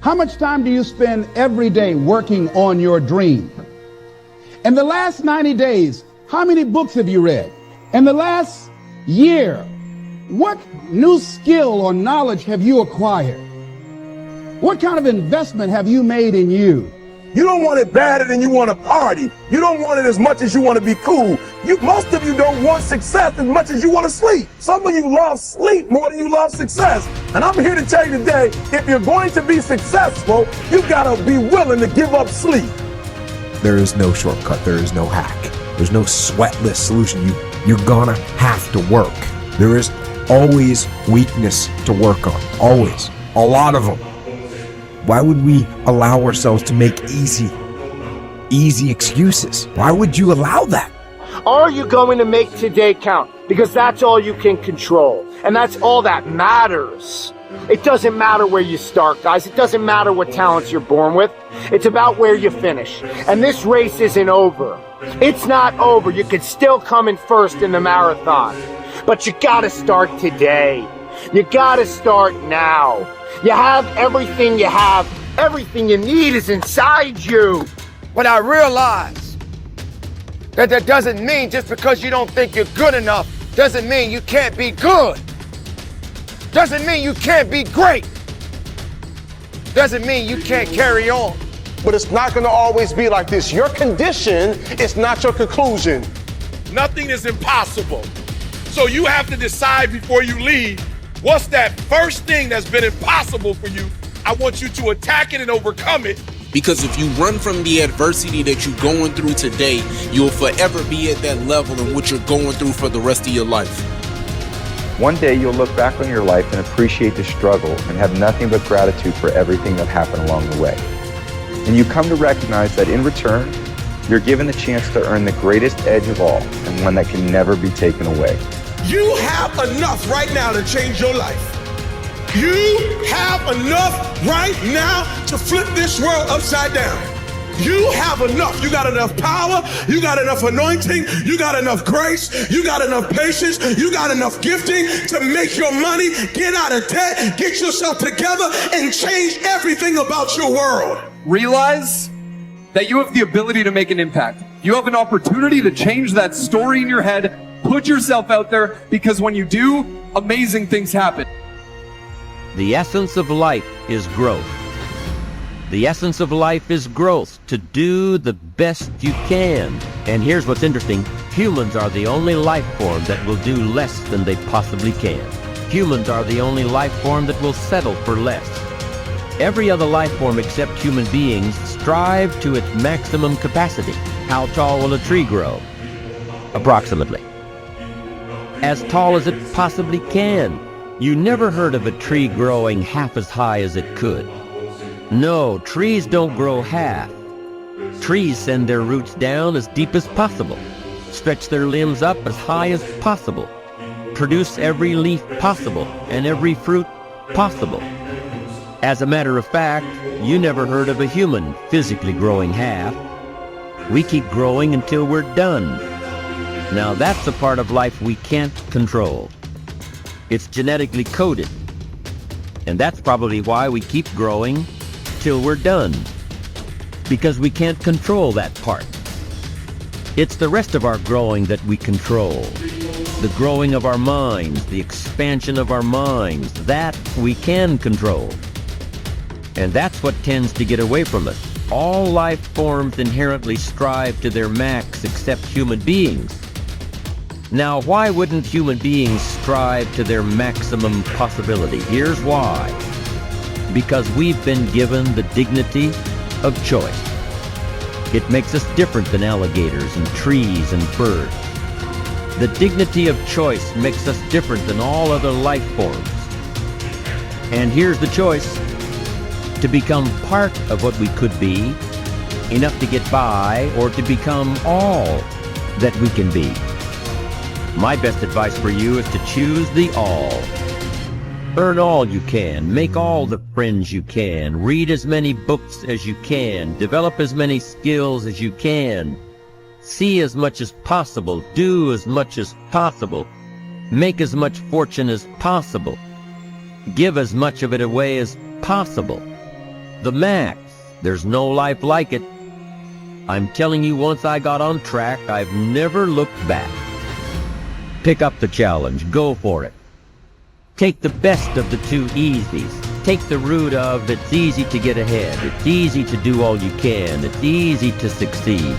How much time do you spend every day working on your dream? In the last 90 days, how many books have you read? In the last year, what new skill or knowledge have you acquired? What kind of investment have you made in you? You don't want it badder than you want to party. You don't want it as much as you want to be cool. Most of you don't want success as much as you want to sleep. Some of you love sleep more than you love success. And I'm here to tell you today, if you're going to be successful, you gotta be willing to give up sleep. There is no shortcut. There is no hack. There's no sweatless solution. You're gonna have to work. There is always weakness to work on. Always. A lot of them. Why would we allow ourselves to make easy excuses? Why would you allow that? Are you going to make today count? Because that's all you can control. And that's all that matters. It doesn't matter where you start, guys. It doesn't matter what talents you're born with. It's about where you finish. And this race isn't over. It's not over. You could still come in first in the marathon. But you gotta start today. You gotta start now. You have everything you have. Everything you need is inside you. But I realize that doesn't mean just because you don't think you're good enough doesn't mean you can't be good. Doesn't mean you can't be great. Doesn't mean you can't carry on. But it's not gonna always be like this. Your condition is not your conclusion. Nothing is impossible. So you have to decide before you leave, what's that first thing that's been impossible for you? I want you to attack it and overcome it. Because if you run from the adversity that you're going through today, you'll forever be at that level in which you're going through for the rest of your life. One day you'll look back on your life and appreciate the struggle and have nothing but gratitude for everything that happened along the way. And you come to recognize that in return, you're given the chance to earn the greatest edge of all, and one that can never be taken away. You have enough right now to change your life. You have enough right now to flip this world upside down. You have enough. You got enough power. You got enough anointing. You got enough grace. You got enough patience. You got enough gifting to make your money, get out of debt, get yourself together, and change everything about your world. Realize that you have the ability to make an impact. You have an opportunity to change that story in your head. Put yourself out there, because when you do, amazing things happen. The essence of life is growth. The essence of life is growth, to do the best you can. And here's what's interesting. Humans are the only life form that will do less than they possibly can. Humans are the only life form that will settle for less. Every other life form except human beings strive to its maximum capacity. How tall will a tree grow? Approximately as tall as it possibly can. You never heard of a tree growing half as high as it could. No, trees don't grow half. Trees send their roots down as deep as possible, stretch their limbs up as high as possible, produce every leaf possible and every fruit possible. As a matter of fact, you never heard of a human physically growing half. We keep growing until we're done. Now that's a part of life we can't control. It's genetically coded. And that's probably why we keep growing till we're done. Because we can't control that part. It's the rest of our growing that we control. The growing of our minds, the expansion of our minds, that we can control. And that's what tends to get away from us. All life forms inherently strive to their max except human beings. Now, why wouldn't human beings strive to their maximum possibility? Here's why. Because we've been given the dignity of choice. It makes us different than alligators and trees and birds. The dignity of choice makes us different than all other life forms. And here's the choice: to become part of what we could be, enough to get by, or to become all that we can be. My best advice for you is to choose the all. Earn all you can, make all the friends you can, read as many books as you can, develop as many skills as you can, see as much as possible, do as much as possible, make as much fortune as possible, give as much of it away as possible. The max. There's no life like it. I'm telling you, once I got on track, I've never looked back. Pick up the challenge. Go for it. Take the best of the two easies. Take the route of it's easy to get ahead. It's easy to do all you can. It's easy to succeed.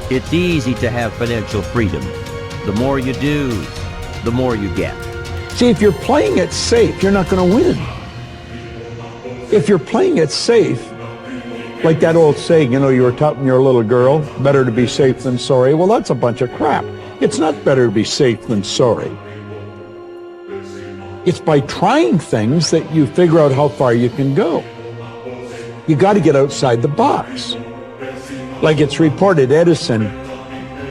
It's easy to have financial freedom. The more you do, the more you get. See, if you're playing it safe, you're not going to win. If you're playing it safe, like that old saying, you know, you were taught when you're a little girl, better to be safe than sorry. Well, that's a bunch of crap. It's not better to be safe than sorry. It's by trying things that you figure out how far you can go. You got to get outside the box. Like it's reported, Edison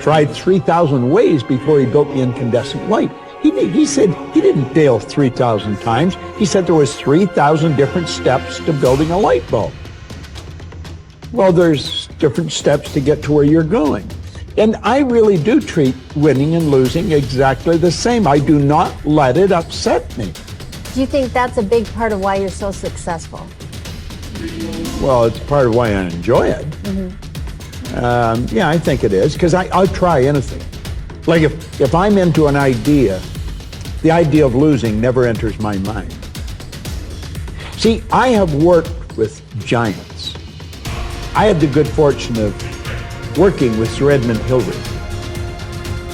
tried 3,000 ways before he built the incandescent light. He said he didn't fail 3,000 times. He said there was 3,000 different steps to building a light bulb. Well, there's different steps to get to where you're going. And I really do treat winning and losing exactly the same. I do not let it upset me. Do you think that's a big part of why you're so successful? Well, it's part of why I enjoy it. Yeah, I think it is, because I'll try anything. Like if I'm into an idea, the idea of losing never enters my mind. See, I have worked with giants. I had the good fortune of working with Sir Edmund Hillary.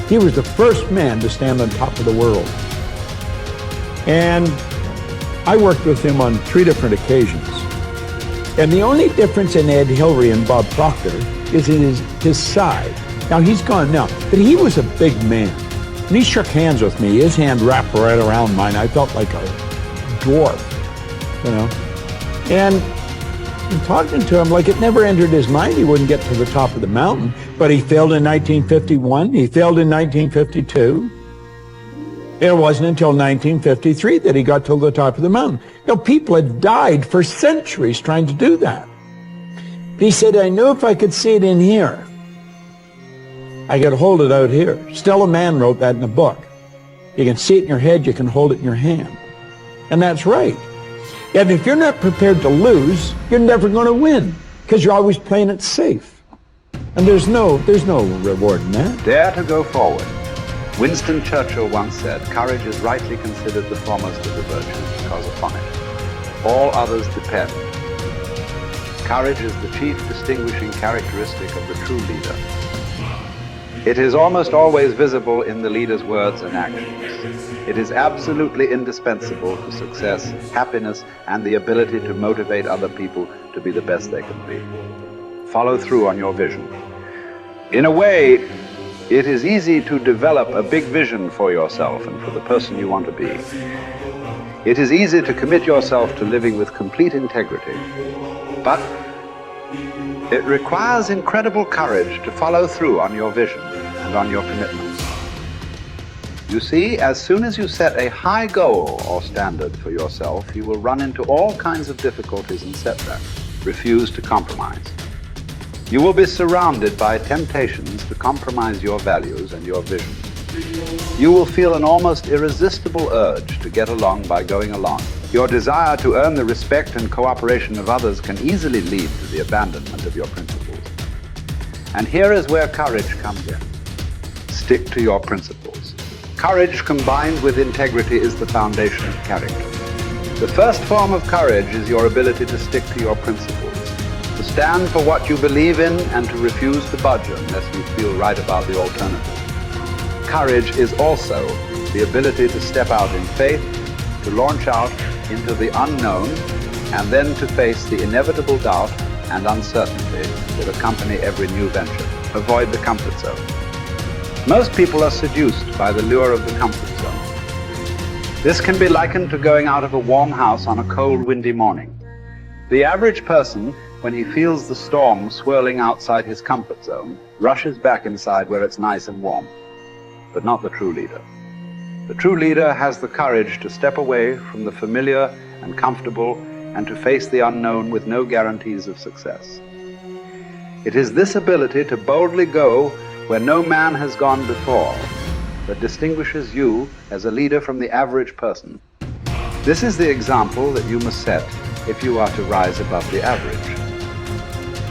He was the first man to stand on top of the world. And I worked with him on 3 different occasions. And the only difference in Ed Hillary and Bob Proctor is in his side. Now, he's gone now, but he was a big man. And he shook hands with me. His hand wrapped right around mine. I felt like a dwarf, you know. And talking to him, like it never entered his mind he wouldn't get to the top of the mountain. But he failed in 1951. He failed in 1952. It wasn't until 1953 that he got to the top of the mountain. You know, people had died for centuries trying to do that. He said, I knew if I could see it in here, I could hold it out here. Stella Mann wrote that in a book. You can see it in your head, you can hold it in your hand. And that's right. And if you're not prepared to lose, you're never going to win, because you're always playing it safe. And there's no reward in that. Dare to go forward. Winston Churchill once said, courage is rightly considered the foremost of the virtues, because upon it all others depend. Courage is the chief distinguishing characteristic of the true leader. It is almost always visible in the leader's words and actions. It is absolutely indispensable to success, happiness, and the ability to motivate other people to be the best they can be. Follow through on your vision. In a way, it is easy to develop a big vision for yourself and for the person you want to be. It is easy to commit yourself to living with complete integrity. But it requires incredible courage to follow through on your vision and on your commitments. You see, as soon as you set a high goal or standard for yourself, you will run into all kinds of difficulties and setbacks. Refuse to compromise. You will be surrounded by temptations to compromise your values and your vision. You will feel an almost irresistible urge to get along by going along. Your desire to earn the respect and cooperation of others can easily lead to the abandonment of your principles. And here is where courage comes in. Stick to your principles. Courage combined with integrity is the foundation of character. The first form of courage is your ability to stick to your principles, to stand for what you believe in and to refuse to budge unless you feel right about the alternative. Courage is also the ability to step out in faith, to launch out into the unknown, and then to face the inevitable doubt and uncertainty that accompany every new venture. Avoid the comfort zone. Most people are seduced by the lure of the comfort zone. This can be likened to going out of a warm house on a cold, windy morning. The average person, when he feels the storm swirling outside his comfort zone, rushes back inside where it's nice and warm. But not the true leader. The true leader has the courage to step away from the familiar and comfortable and to face the unknown with no guarantees of success. It is this ability to boldly go where no man has gone before that distinguishes you as a leader from the average person. This is the example that you must set if you are to rise above the average.